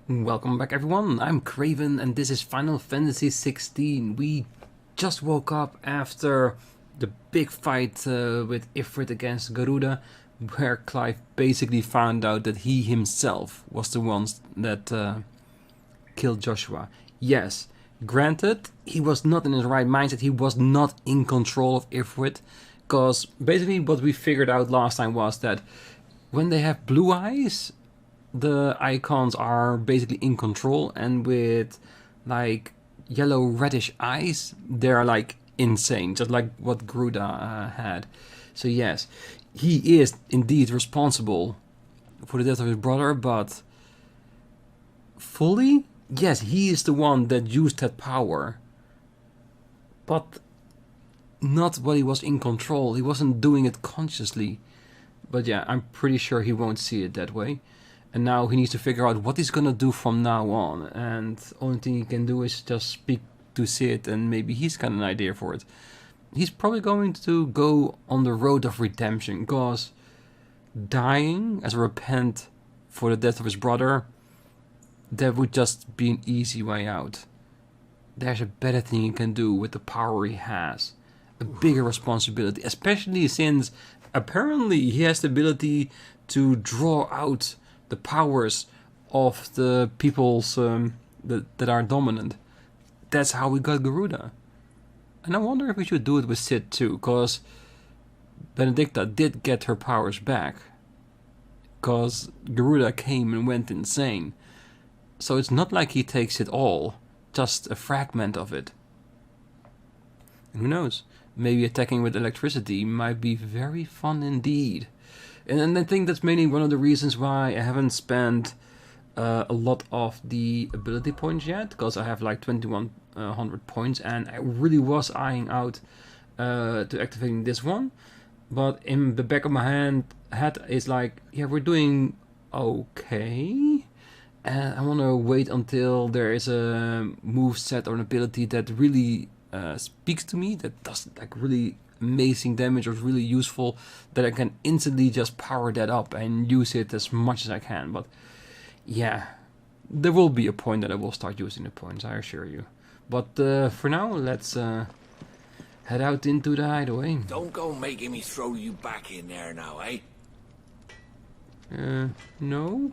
Welcome back everyone, I'm Craven and this is Final Fantasy XVI. We just woke up after the big fight with Ifrit against Garuda, where Clive basically found out that he himself was the one that killed Joshua. Yes, granted, he was not in his right mindset, he was not in control of Ifrit, because basically what we figured out last time was that when they have blue eyes, the Eikons are basically in control, and with like yellow reddish eyes, they're like insane, just like what Garuda had. So yes, he is indeed responsible for the death of his brother, but fully, yes, he is the one that used that power, but not while he was in control. He wasn't doing it consciously. But yeah, I'm pretty sure he won't see it that way. And now he needs to figure out what he's gonna do from now on. And only thing he can do is just speak to Sid, and maybe he's got an idea for it. He's probably going to go on the road of redemption, because dying as a repent for the death of his brother, that would just be an easy way out. There's a better thing he can do with the power he has. A bigger responsibility, especially since apparently he has the ability to draw out the powers of the peoples that are dominant. That's how we got Garuda. And I wonder if we should do it with Sid too, because Benedicta did get her powers back. Because Garuda came and went insane. So it's not like he takes it all, just a fragment of it. And who knows? Maybe attacking with electricity might be very fun indeed. And I think that's mainly one of the reasons why I haven't spent a lot of the ability points yet, because I have like 2100 points, and I really was eyeing out to activating this one. But in the back of my head is like, yeah, we're doing okay. And I want to wait until there is a move set or an ability that really speaks to me, that does like really amazing damage or is really useful, that I can instantly just power that up and use it as much as I can. But yeah, there will be a point that I will start using the points, I assure you. But for now, let's head out into the hideaway. Don't go making me throw you back in there now, eh? No?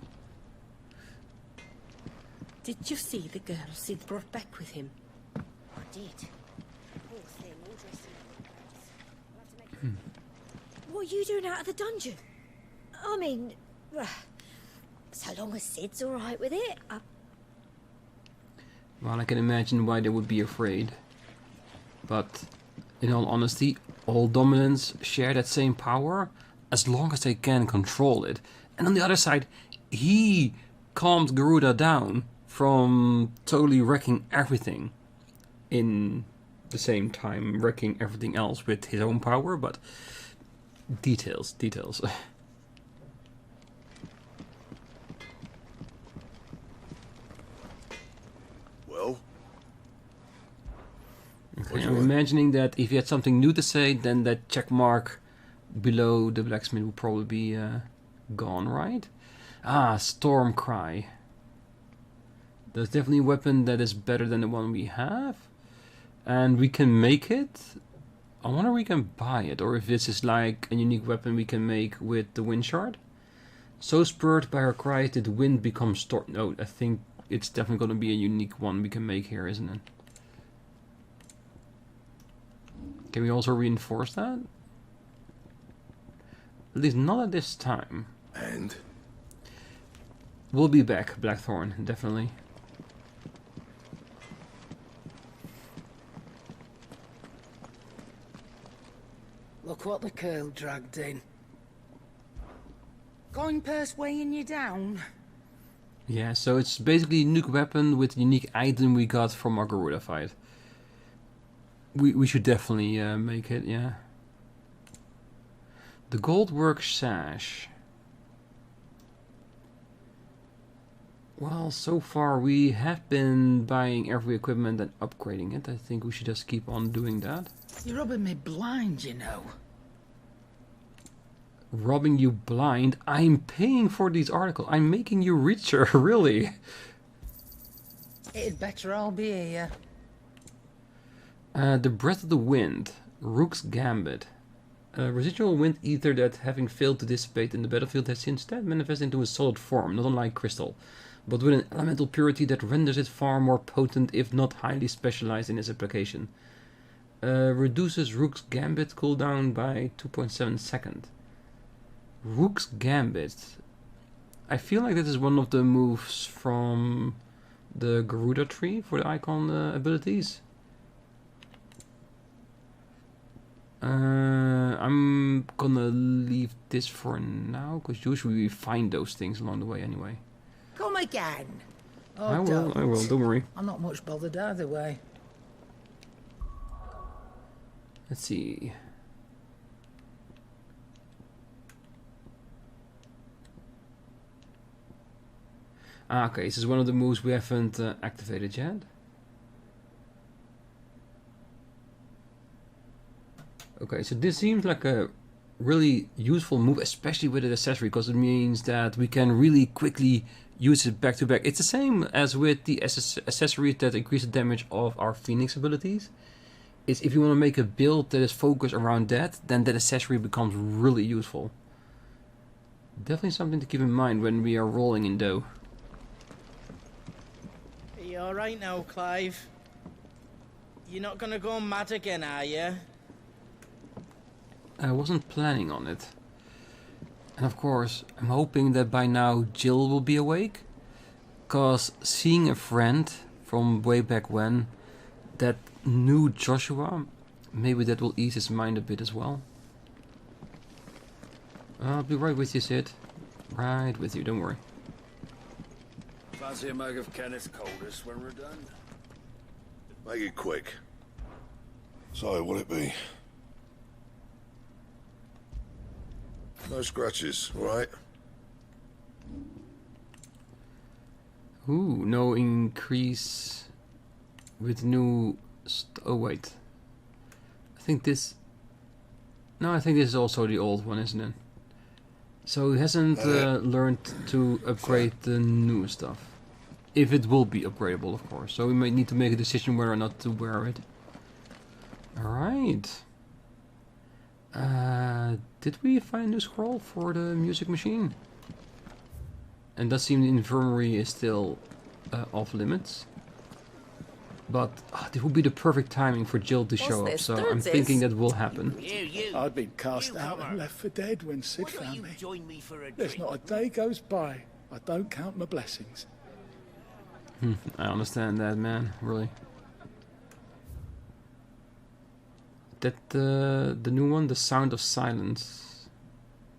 Did you see the girl Sid brought back with him? I did. Poor thing, all dressed in her What are you doing out of the dungeon? I mean, so long as Sid's all right with it. Well, I can imagine why they would be afraid. But in all honesty, all dominants share that same power as long as they can control it. And on the other side, he calmed Garuda down from totally wrecking everything, in the same time wrecking everything else with his own power. But details. Well? Okay, I'm imagining that if you had something new to say, then that check mark below the blacksmith will probably be gone, right? Ah, Storm Cry. There's definitely a weapon that is better than the one we have. And we can make it. I wonder if we can buy it, or if this is like a unique weapon we can make with the wind shard. So spurred by her cries did the wind become storm. No, I think it's definitely going to be a unique one we can make here, isn't it? Can we also reinforce that? At least not at this time. And? We'll be back, Blackthorn, definitely. Look what the curl dragged in. Coin purse weighing you down? Yeah, so it's basically a unique weapon with a unique item we got from our Garuda fight. We should definitely make it, yeah. The Goldwork Sash. Well, so far we have been buying every equipment and upgrading it. I think we should just keep on doing that. You're rubbing me blind, you know. Robbing you blind? I'm paying for these articles. I'm making you richer, really. It'd better all be here. The Breath of the Wind, Rook's Gambit. A residual wind ether that, having failed to dissipate in the battlefield, has instead manifested into a solid form, not unlike crystal, but with an elemental purity that renders it far more potent, if not highly specialized in its application. Reduces Rook's Gambit cooldown by 2.7 seconds. Rook's Gambit. I feel like this is one of the moves from the Garuda tree for the Eikon abilities. I'm gonna leave this for now, because usually we find those things along the way anyway. Come again. Oh, I will, don't worry. I'm not much bothered either way. Let's see. Okay, this is one of the moves we haven't activated yet. Okay, so this seems like a really useful move, especially with an accessory, because it means that we can really quickly use it back to back. It's the same as with the accessories that increase the damage of our Phoenix abilities. It's if you want to make a build that is focused around that, then that accessory becomes really useful. Definitely something to keep in mind when we are rolling in dough. Are you alright now, Clive? You're not gonna go mad again, are you? I wasn't planning on it. And of course, I'm hoping that by now Jill will be awake. Because seeing a friend from way back when that knew Joshua, maybe that will ease his mind a bit as well. I'll be right with you, Sid. Right with you, don't worry. Fancy a mug of Kenneth's coldest when we're done? Make it quick. So, what'll it be? No scratches, right? Ooh, no increase with new... oh wait. I think this... no, I think this is also the old one, isn't it? So he hasn't learned to upgrade the new stuff. If it will be upgradable, of course. So we might need to make a decision whether or not to wear it. Alright. Did we find a new scroll for the music machine? And does seem the infirmary is still off limits. But this would be the perfect timing for Jill to show up, so I'm thinking that will happen. I'd been cast out and left for dead when Sid found me. There's not a day goes by I don't count my blessings. I understand that, man, really. That the new one, The Sound of Silence.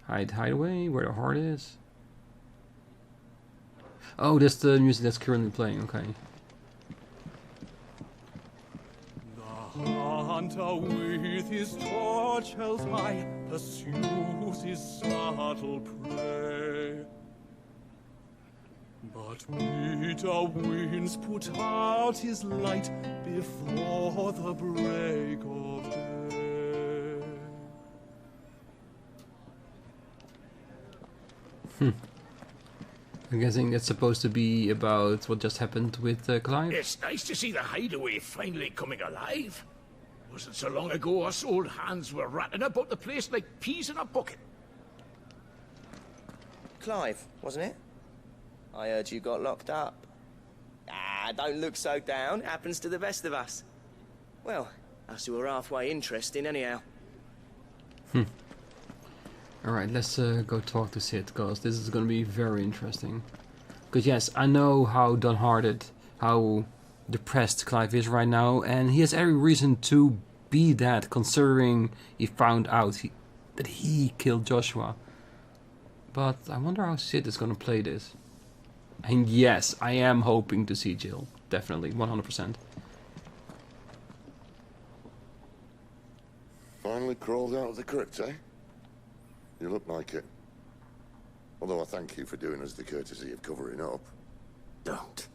Hideaway, where the heart is. Oh, that's the music that's currently playing, okay. The hunter with his torch held high pursues his subtle prey. But bitter winds put out his light before the break of day. I'm guessing that's supposed to be about what just happened with Clive. It's nice to see the hideaway finally coming alive. Wasn't so long ago us old hands were ratting about the place like peas in a bucket. Clive, wasn't it? I heard you got locked up. Ah, don't look so down. Happens to the best of us. Well, us who are halfway interesting anyhow. Alright, let's go talk to Sid, because this is going to be very interesting. Because yes, I know how downhearted, how depressed Clive is right now, and he has every reason to be that, considering he found out that he killed Joshua. But I wonder how Sid is going to play this. And yes, I am hoping to see Jill. Definitely, 100%. Finally crawled out of the crypt, eh? You look like it. Although I thank you for doing us the courtesy of covering up. Don't.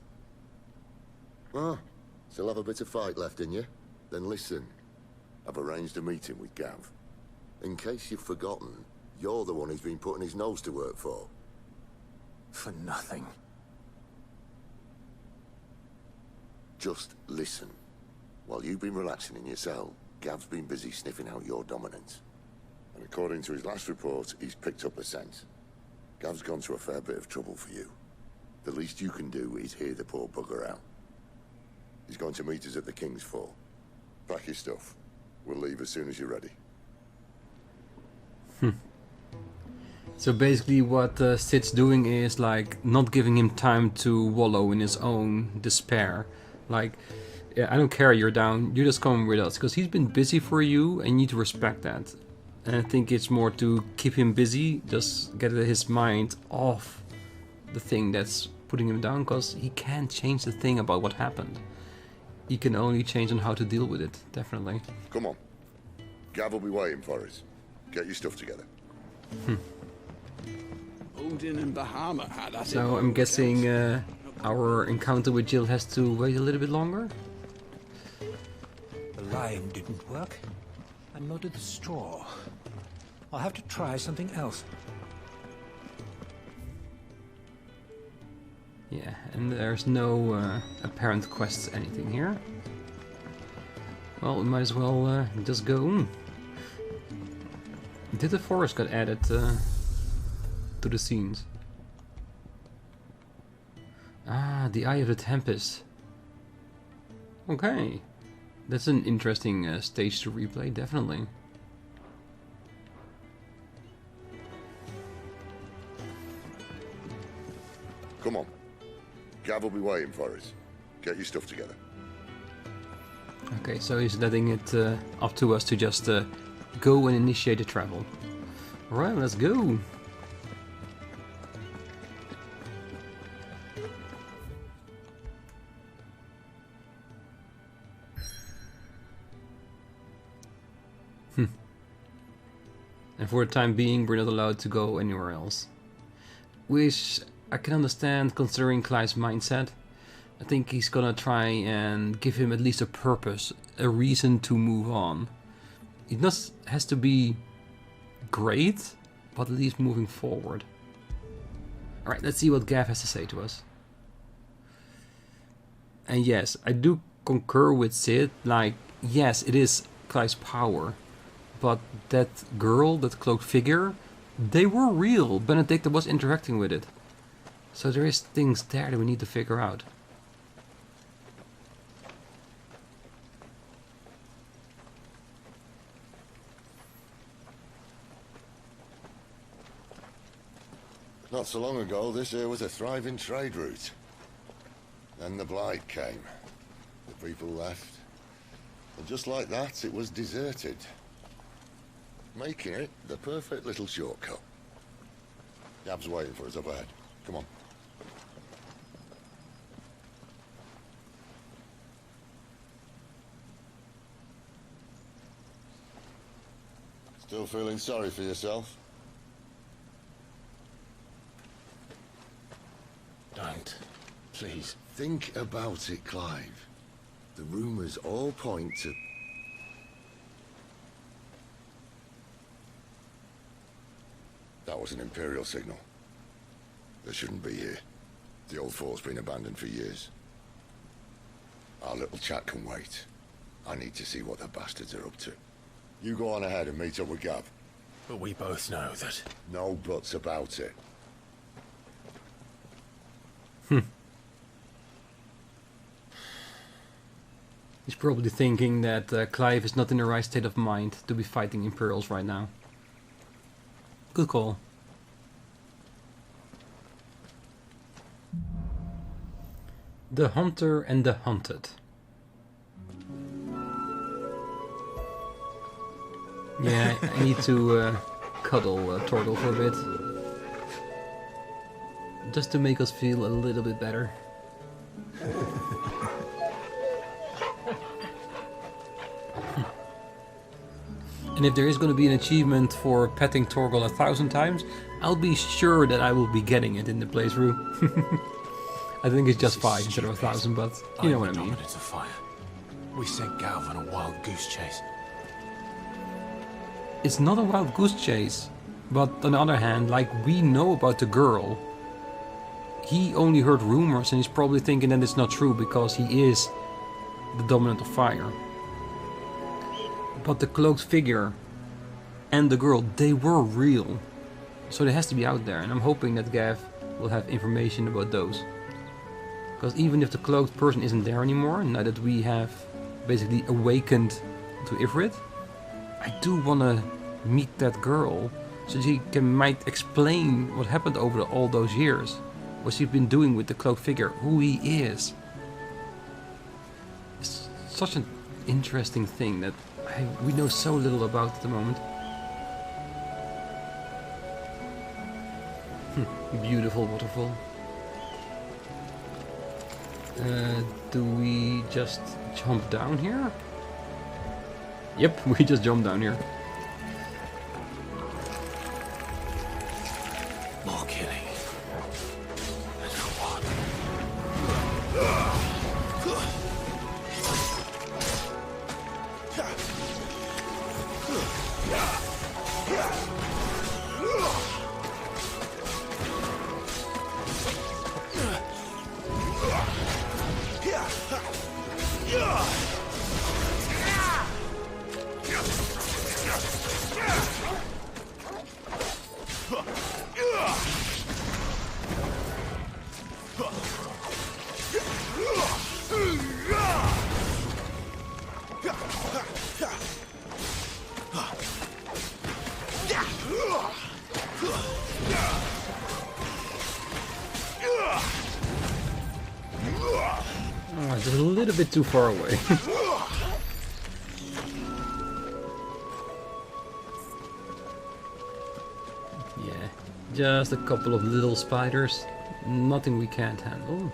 Ah, still have a bit of fight left in you? Then listen. I've arranged a meeting with Gav. In case you've forgotten, you're the one he's been putting his nose to work for. For nothing. Just listen. While you've been relaxing in your cell, Gav's been busy sniffing out your dominance. And according to his last report, he's picked up a scent. Gav's gone to a fair bit of trouble for you. The least you can do is hear the poor bugger out. He's going to meet us at the King's Fall. Pack your stuff. We'll leave as soon as you're ready. So basically what Sid's doing is like not giving him time to wallow in his own despair. Like, yeah, I don't care, you're down, you're just coming with us. Because he's been busy for you and you need to respect that. And I think it's more to keep him busy, just get his mind off the thing that's putting him down. Because he can't change the thing about what happened. He can only change on how to deal with it, definitely. Come on. Gav will be waiting for us. Get your stuff together. Odin and Bahama had us. So I'm guessing our encounter with Jill has to wait a little bit longer? The lime didn't work, and nor did the straw. I'll have to try something else. Yeah, and there's no apparent quests, anything here. Well, we might as well just go. Did the forest get added to the scenes? Ah, the Eye of the Tempest. Okay, that's an interesting stage to replay, definitely. Come on. Gav will be waiting for us. Get your stuff together. Okay, so he's letting it up to us to just go and initiate the travel. Alright, let's go. And for the time being, we're not allowed to go anywhere else. Which I can understand considering Clive's mindset. I think he's gonna try and give him at least a purpose, a reason to move on. It just has to be great, but at least moving forward. Alright, let's see what Gav has to say to us. And yes, I do concur with Sid, like, yes, it is Clive's power, but that girl, that cloaked figure, they were real. Benedicta was interacting with it. So there is things there that we need to figure out. Not so long ago, this here was a thriving trade route. Then the Blight came. The people left. And just like that, it was deserted. Making it the perfect little shortcut. Gav's waiting for us up ahead. Come on. Still feeling sorry for yourself? Don't. Please. Think about it, Clive. The rumors all point to... That was an Imperial signal. They shouldn't be here. The old fort's been abandoned for years. Our little chat can wait. I need to see what the bastards are up to. You go on ahead and meet up with Gav. But we both know that... No buts about it. He's probably thinking that Clive is not in the right state of mind to be fighting Imperials right now. Good call. The Hunter and the Hunted. Yeah, I need to cuddle Torgal for a bit. Just to make us feel a little bit better. And if there is going to be an achievement for petting Torgal 1,000 times, I'll be sure that I will be getting it in the playthrough. I think it's just 5 instead of 1,000, but you know what I mean. Of fire. We sent Gav on a wild goose chase. It's not a wild goose chase, but on the other hand, like, we know about the girl. He only heard rumors and he's probably thinking that it's not true because he is the dominant of fire. But the cloaked figure and the girl, they were real. So they has to be out there, and I'm hoping that Gav will have information about those. Because even if the cloaked person isn't there anymore, now that we have basically awakened to Ifrit, I do want to meet that girl so she might explain what happened over all those years. What she's been doing with the cloaked figure, who he is. It's such an interesting thing that we know so little about at the moment. Beautiful waterfall. Do we just jump down here? Yep, we just jump down here. More killing. Oh, it's a little bit too far away. Yeah, just a couple of little spiders. Nothing we can't handle.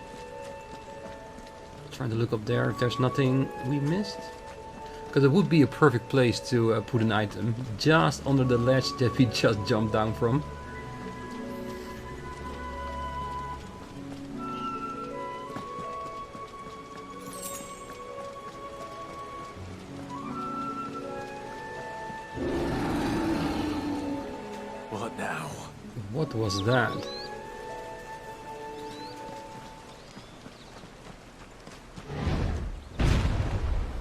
Trying to look up there if there's nothing we missed. Because it would be a perfect place to put an item. Just under the ledge that we just jumped down from. What now? What was that?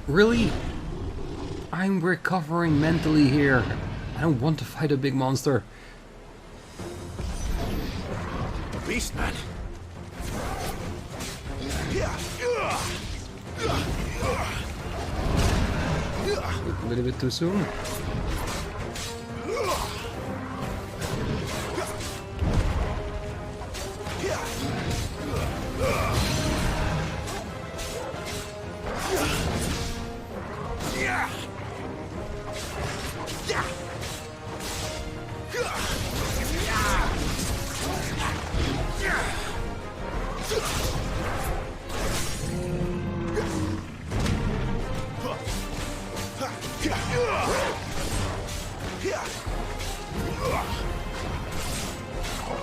Really? I'm recovering mentally here. I don't want to fight a big monster. Beast man. A little bit too soon.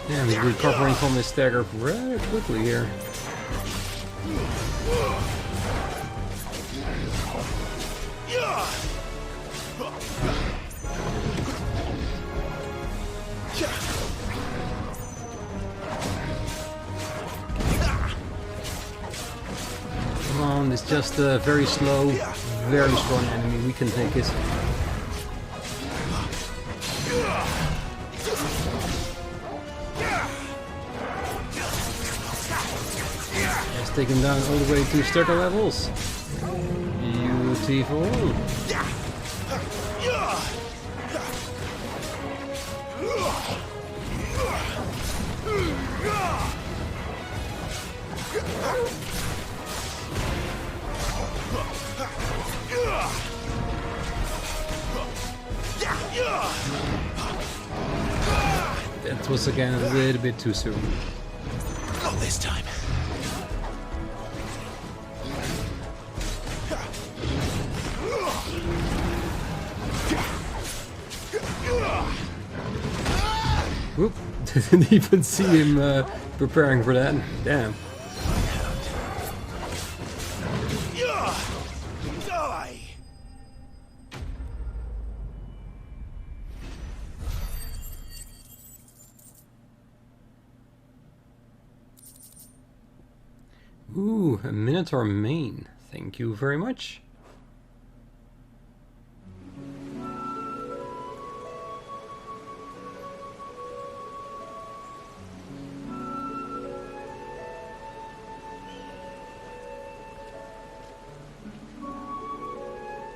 Yeah, he's recovering from his stagger very quickly here. Come on, it's just a very slow, very strong enemy. We can take it. Let's take him down all the way to starter levels. Beautiful. That was again a little bit too soon. Not this time. Whoop! Didn't even see him preparing for that. Damn. Die! Ooh, a Minotaur mane. Thank you very much.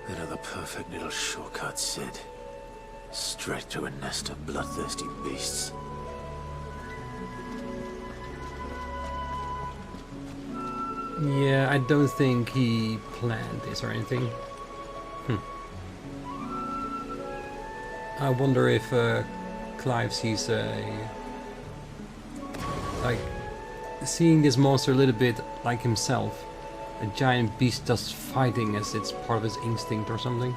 Another perfect little shortcut, Sid. Straight to a nest of bloodthirsty beasts. Yeah, I don't think he planned this or anything. I wonder if Clive sees like seeing this monster a little bit like himself. A giant beast just fighting as it's part of his instinct or something.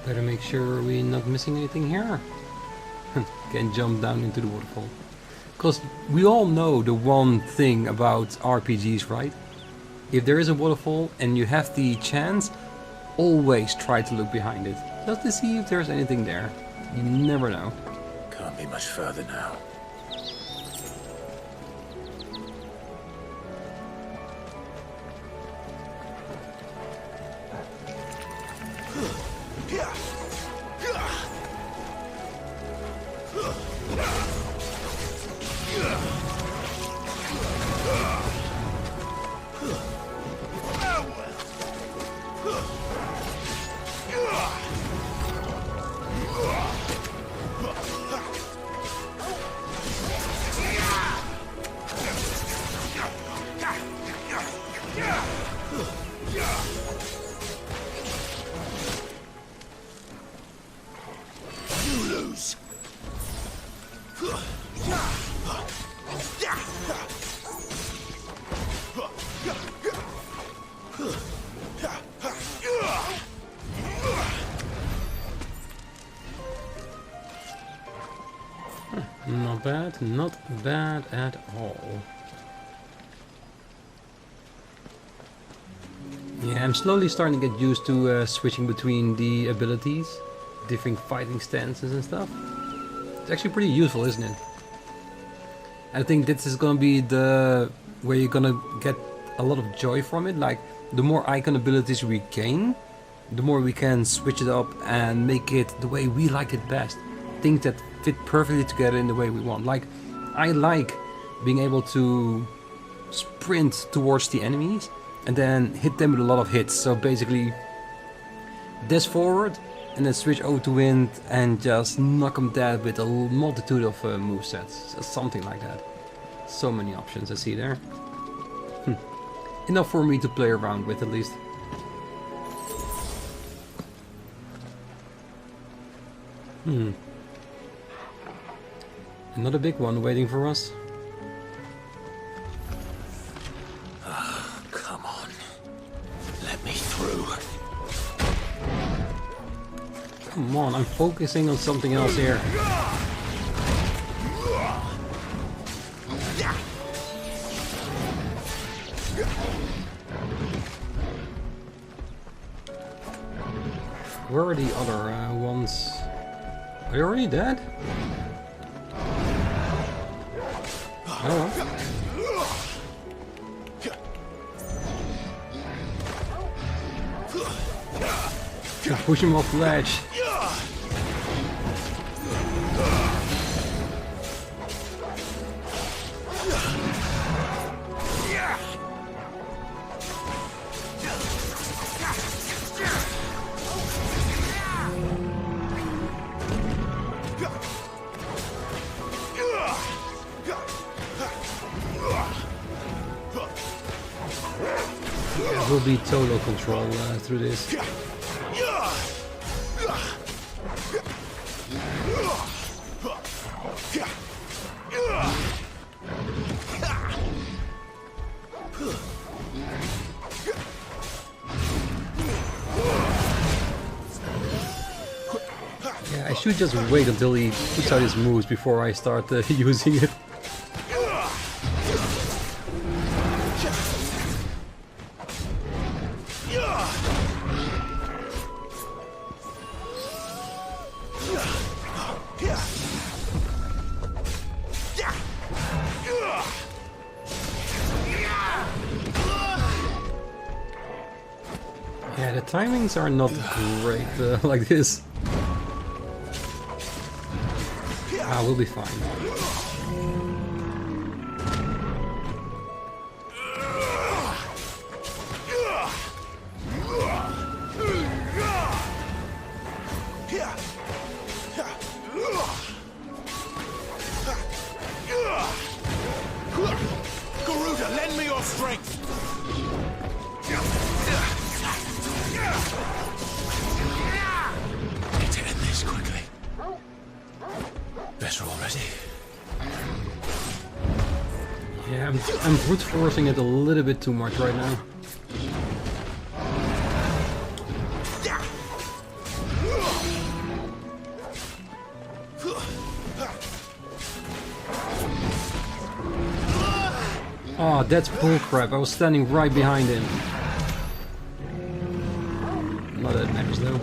Better make sure we're not missing anything here. Can jump down into the waterfall. Because we all know the one thing about RPGs, right? If there is a waterfall and you have the chance, always try to look behind it. Just to see if there's anything there. You never know. Can't be much further now. Not bad at all. Yeah, I'm slowly starting to get used to switching between the abilities, different fighting stances and stuff. It's actually pretty useful, isn't it? I think this is gonna be the where you're gonna get a lot of joy from it. Like, the more Eikon abilities we gain, the more we can switch it up and make it the way we like it best. Things that fit perfectly together in the way we want. Like, I like being able to sprint towards the enemies and then hit them with a lot of hits. So basically, dash forward and then switch over to wind and just knock them dead with a multitude of movesets. Something like that. So many options I see there. Enough for me to play around with, at least. Another big one waiting for us. Come on. Let me through. Come on, I'm focusing on something else here. Where are the other ones? Are you already dead? Oh. Push him off the ledge. Will be total control through this. Yeah, I should just wait until he puts out his moves before I start using it. Yeah, the timings are not great like this. We'll be fine. Garuda, lend me your strength! Need to end this quickly. Better already. Yeah, I'm brute forcing it a little bit too much right now. Oh, that's bullcrap. I was standing right behind him. Not that matters though.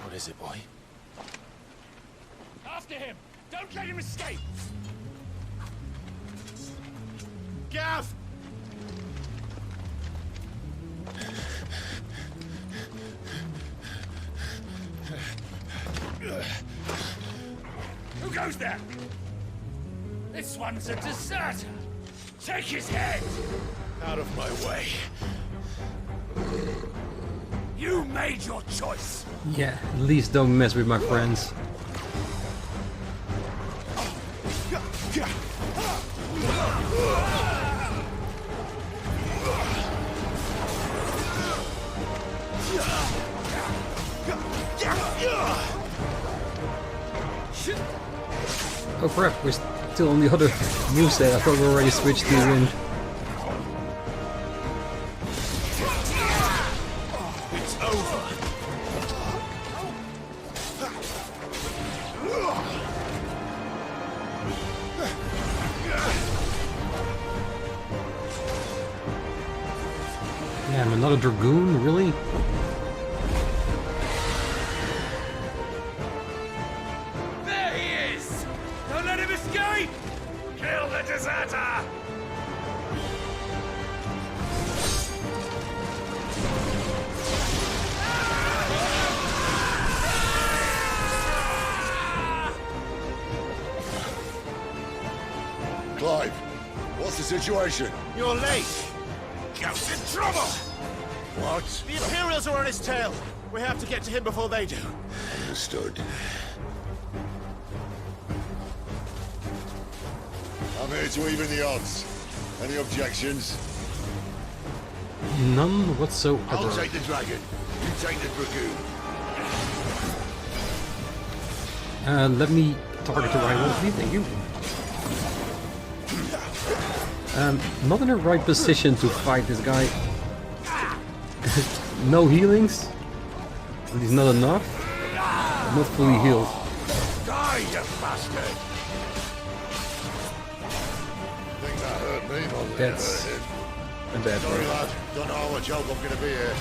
What is it, boy? After him! Don't let him escape! Gav! Who goes there? This one's a deserter! Take his head! Out of my way. You made your choice! Yeah, at least don't mess with my friends. Oh crap, we're still on the other moveset. I thought we already switched to wind. It's over! Damn, another Dragoon? Really? There he is! Don't let him escape! Kill the deserter! Clive, what's the situation? You're late! Gout's in trouble! What? The Imperials are on his tail! We have to get to him before they do. Understood. I'm here to even the odds. Any objections? None whatsoever. I'll take the dragon. You take the dragoon. Let me target the right one, please. Thank you. Not in the right position to fight this guy. No healings. At least not enough. I'm not fully healed. Die, you bastard! Think that hurt me more than That's it hurt him. a bad Sorry, one. lad. Don't know how much help I'm gonna be here.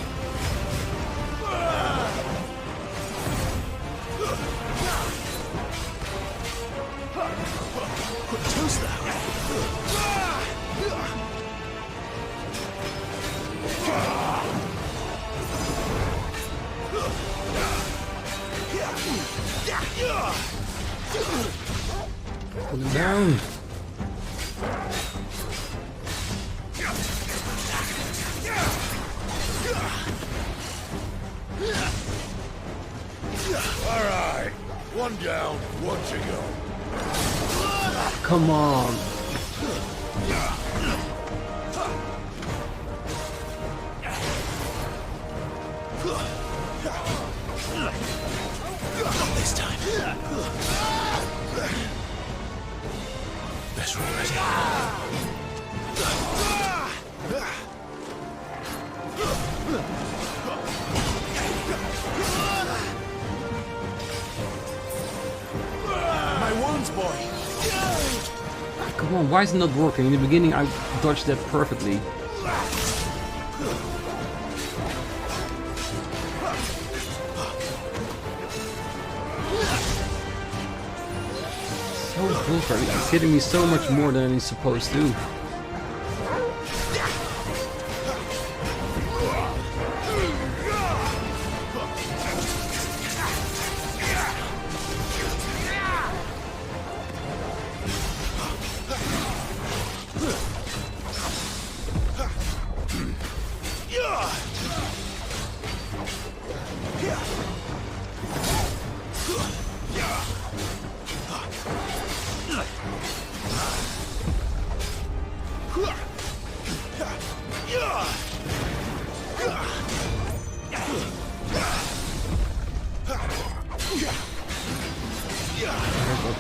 Who's that? Put him down. All right. One down, one to go. Come on. Not this time. Best roll ready. My wounds, boy. Come on, why is it not working? In the beginning I dodged that perfectly. So bullshit. He's hitting me so much more than he's supposed to.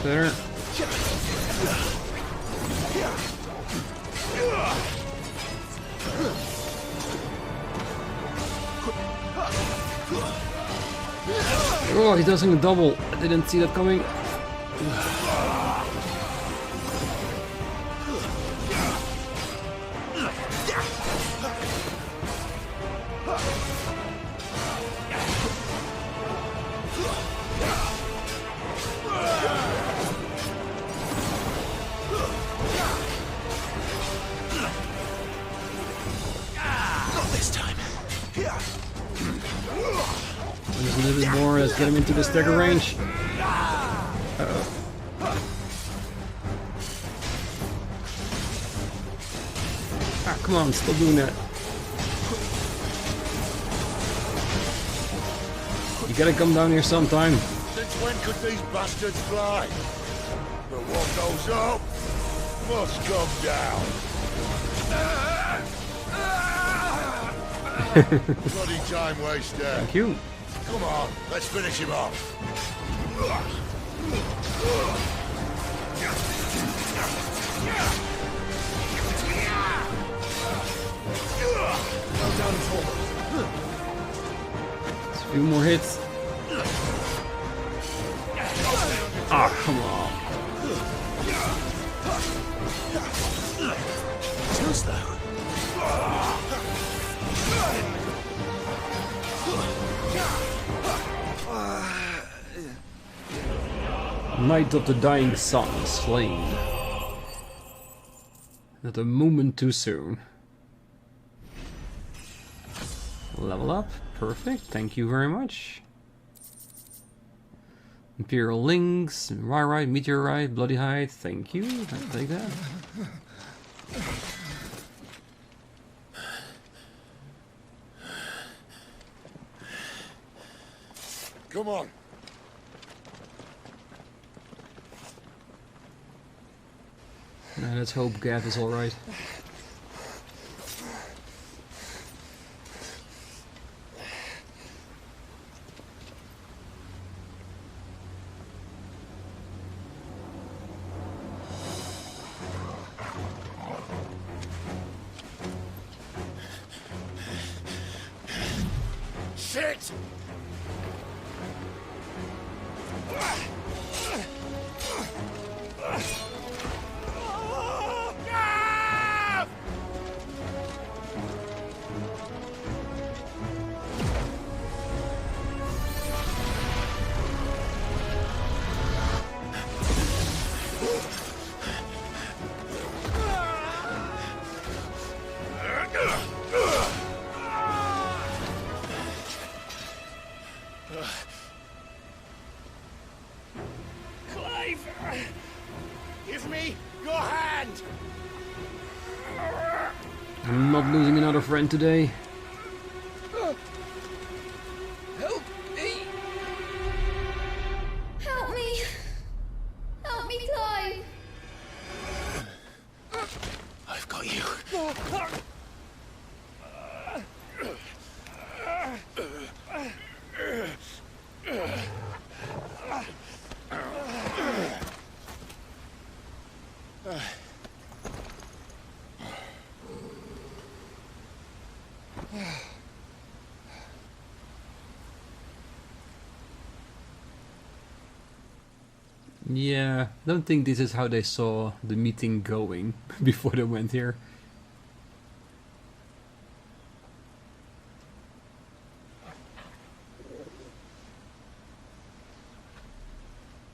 There. Oh, he does a double. I didn't see that coming. Just a little bit more, let's get him into the stagger range. Uh-oh. Ah, come on, still doing that. You gotta come down here sometime. Since when could these bastards fly? But what goes up must come down. Bloody time waster. Thank you. Come on, let's finish him off. Just a few more hits. Ah, come on. Too slow. Night of the Dying Sun slain. Not a moment too soon. Level up. Perfect. Thank you very much. Imperial Links, Ryrite, Meteorite, Bloody Hide. Thank you. I'll take that. Come on. Now let's hope Gav is alright. Shit! Give me your hand! I'm not losing another friend today. Help me! Help me! Help me, Clive! I've got you. Yeah, I don't think this is how they saw the meeting going before they went here.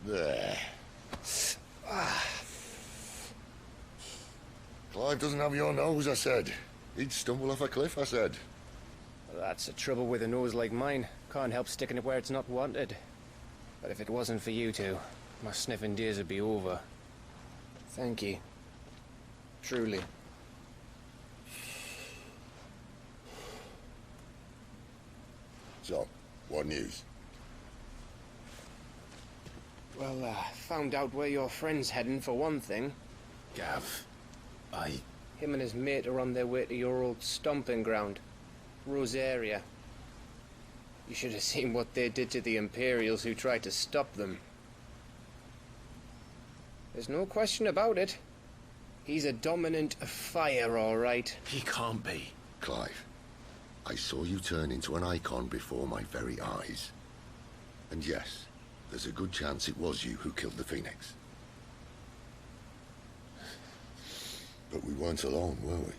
There. Clive doesn't have your nose, I said. He'd stumble off a cliff, I said. That's the trouble with a nose like mine. Can't help sticking it where it's not wanted. But if it wasn't for you two, my sniffing days would be over. Thank you. Truly. So, what news? Well, found out where your friend's heading for one thing. Gav, Him and his mate are on their way to your old stomping ground, Rosaria. You should have seen what they did to the Imperials who tried to stop them. There's no question about it. He's a dominant of fire, all right. he can't be. Clive, I saw you turn into an Eikon before my very eyes. And yes, there's a good chance it was you who killed the Phoenix. But we weren't alone, were we?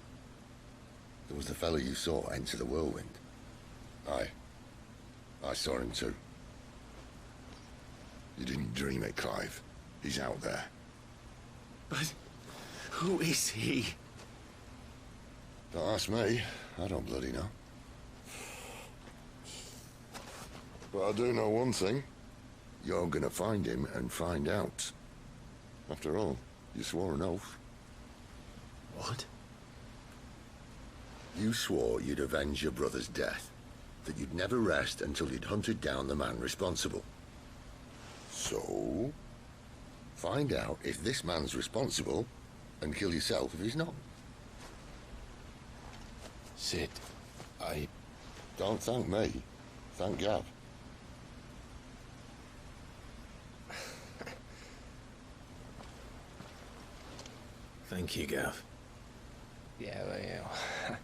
There was the fellow you saw enter the whirlwind. I saw him too. You didn't dream it, Clive. He's out there. But who is he? Don't ask me. I don't bloody know. But I do know one thing. You're gonna find him and find out. After all, you swore an oath. What? You swore you'd avenge your brother's death, that you'd never rest until you'd hunted down the man responsible. So, find out if this man's responsible, and kill yourself if he's not. Sid, Don't thank me. Thank Gav. Thank you, Gav. Yeah, well, yeah.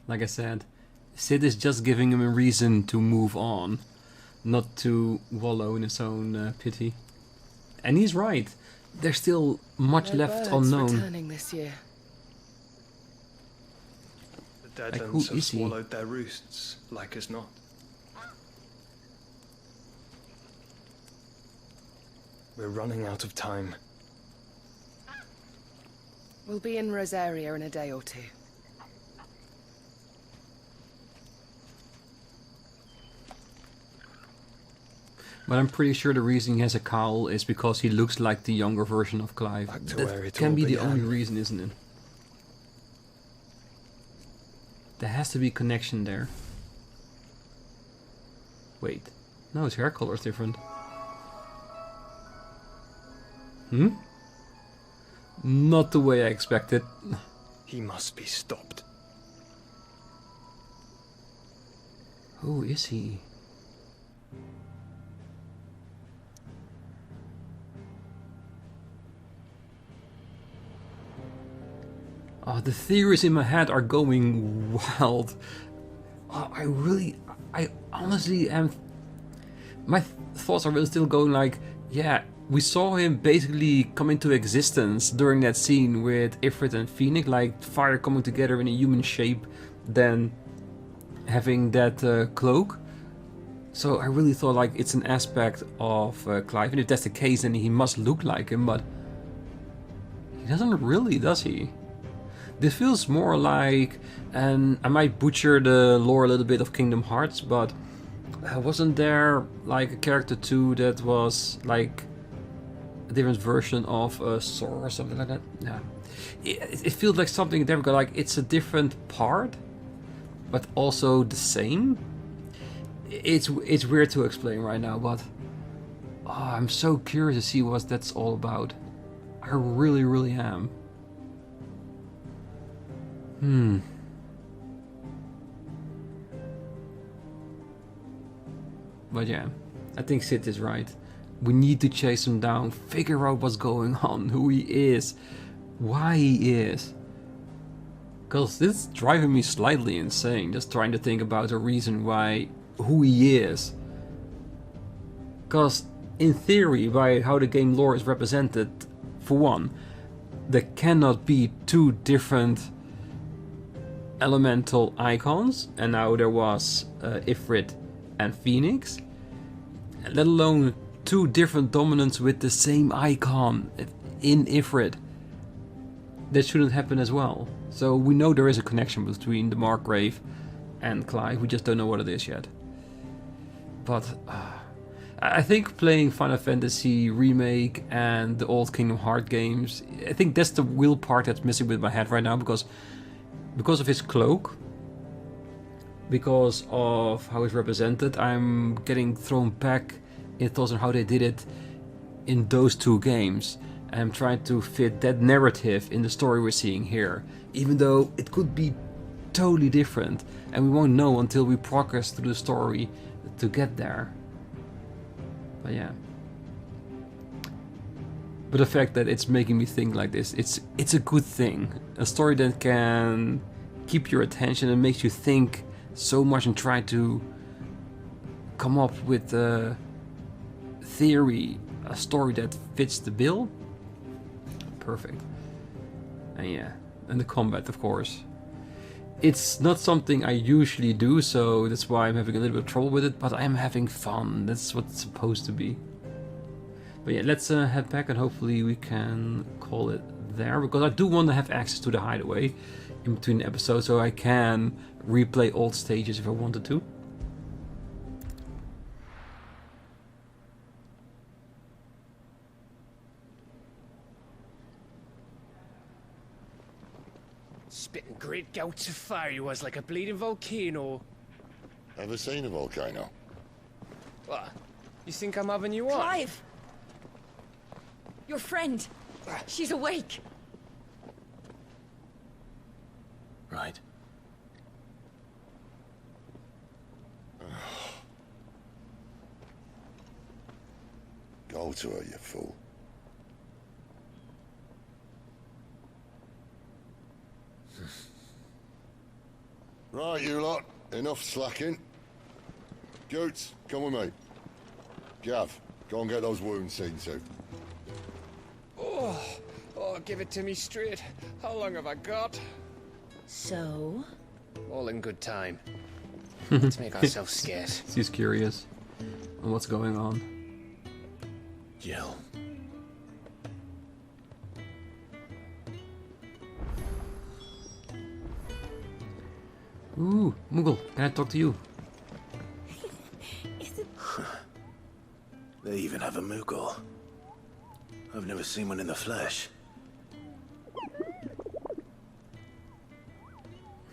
Like I said, Sid is just giving him a reason to move on, not to wallow in his own pity. And he's right. There's still much No left birds unknown. returning this year. The Like, dead who ones have is he? swallowed their roosts, like as not. We're running out of time. We'll be in Rosaria in a day or two. But I'm pretty sure the reason he has a cowl is because he looks like the younger version of Clive. Back to where That it can all be the began. only reason, isn't it? There has to be a connection there. Wait. No, his hair color is different. Not the way I expected. He must be stopped. Who is he? Oh, the theories in my head are going wild. Oh, I honestly am. My thoughts are really still going like, yeah, we saw him basically come into existence during that scene with Ifrit and Phoenix, like fire coming together in a human shape, then having that cloak. So I really thought like it's an aspect of Clive, and if that's the case, then he must look like him, but he doesn't really, does he? This feels more like, and I might butcher the lore a little bit of Kingdom Hearts, but wasn't there like a character too that was like a different version of Sora or something like that? Yeah, it feels like something there, like it's a different part, but also the same. It's weird to explain right now, but I'm so curious to see what that's all about. I really am. But yeah, I think Sid is right. We need to chase him down, figure out what's going on, who he is, why he is. Because this is driving me slightly insane, just trying to think about the reason why, who he is. Because in theory, by how the game lore is represented, for one, there cannot be two different elemental icons, and now there was Ifrit and Phoenix, let alone two different dominants with the same icon in Ifrit. That shouldn't happen as well. So we know there is a connection between the Margrave and Clive, we just don't know what it is yet. But I think playing Final Fantasy Remake and the old Kingdom Hearts games, I think that's the real part that's missing with my head right now, because of his cloak, because of how it's represented, I'm getting thrown back in thoughts on how they did it in those two games. I'm trying to fit that narrative in the story we're seeing here, even though it could be totally different, and we won't know until we progress through the story to get there. But yeah. But the fact that it's making me think like this, it's a good thing. A story that can keep your attention and makes you think so much and try to come up with a theory, a story that fits the bill. Perfect. And yeah, and the combat, of course. It's not something I usually do, so that's why I'm having a little bit of trouble with it, but I am having fun. That's what it's supposed to be. But yeah, let's head back and hopefully we can call it there, because I do want to have access to the hideaway in between episodes, so I can replay old stages if I wanted to. Spitting great gouts of fire he was, like a bleeding volcano. Ever seen a volcano? What? You think I'm having you on? Clive! Your friend. She's awake. Right. Go to her, you fool. Right, you lot. Enough slacking. Goots, come with me. Gav, go and get those wounds seen to. Oh, give it to me straight. How long have I got? So? All in good time. Let's make ourselves scarce. She's curious on what's going on. Jill. Ooh, Moogle, can I talk to you? They even have a Moogle. I've never seen one in the flesh.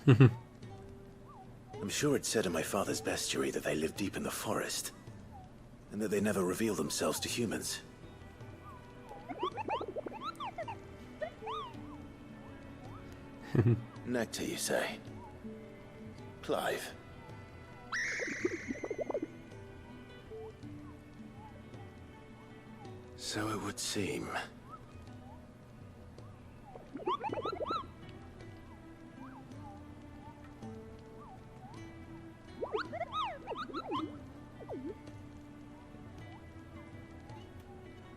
I'm sure it said in my father's bestiary that they live deep in the forest, and that they never reveal themselves to humans. Nectar, you say? Clive. So it would seem.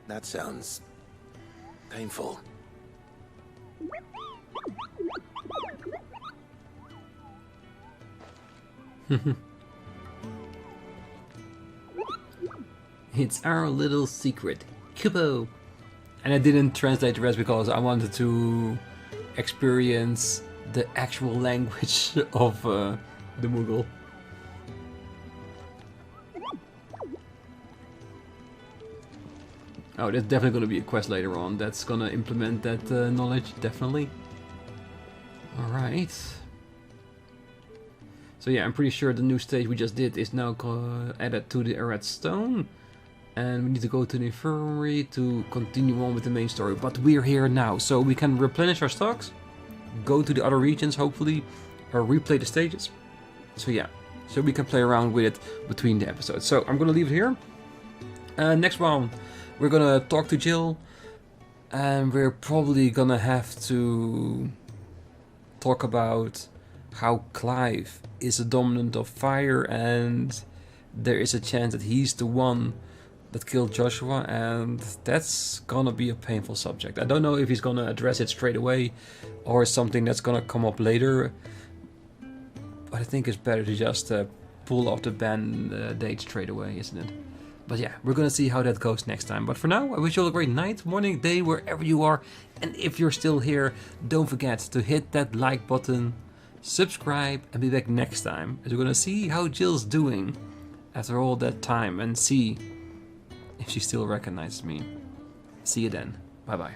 That sounds painful. It's our little secret, Kubo. And I didn't translate the rest because I wanted to experience the actual language of the Moogle. Oh, there's definitely going to be a quest later on that's going to implement that knowledge, definitely. Alright. So yeah, I'm pretty sure the new stage we just did is now added to the Red Stone. And we need to go to the infirmary to continue on with the main story. But we're here now, so we can replenish our stocks, go to the other regions hopefully, or replay the stages. So yeah, so we can play around with it between the episodes. So I'm going to leave it here. Next one, we're going to talk to Jill. And we're probably going to have to talk about how Clive is a dominant of fire and there is a chance that he's the one that killed Joshua, and that's gonna be a painful subject. I don't know if he's gonna address it straight away or something that's gonna come up later, but I think it's better to just pull off the band-aid straight away, isn't it? But yeah, we're gonna see how that goes next time. But for now, I wish you all a great night, morning, day, wherever you are. And if you're still here, don't forget to hit that like button, subscribe, and be back next time, as we're gonna see how Jill's doing after all that time and see if she still recognizes me. See you then. Bye bye.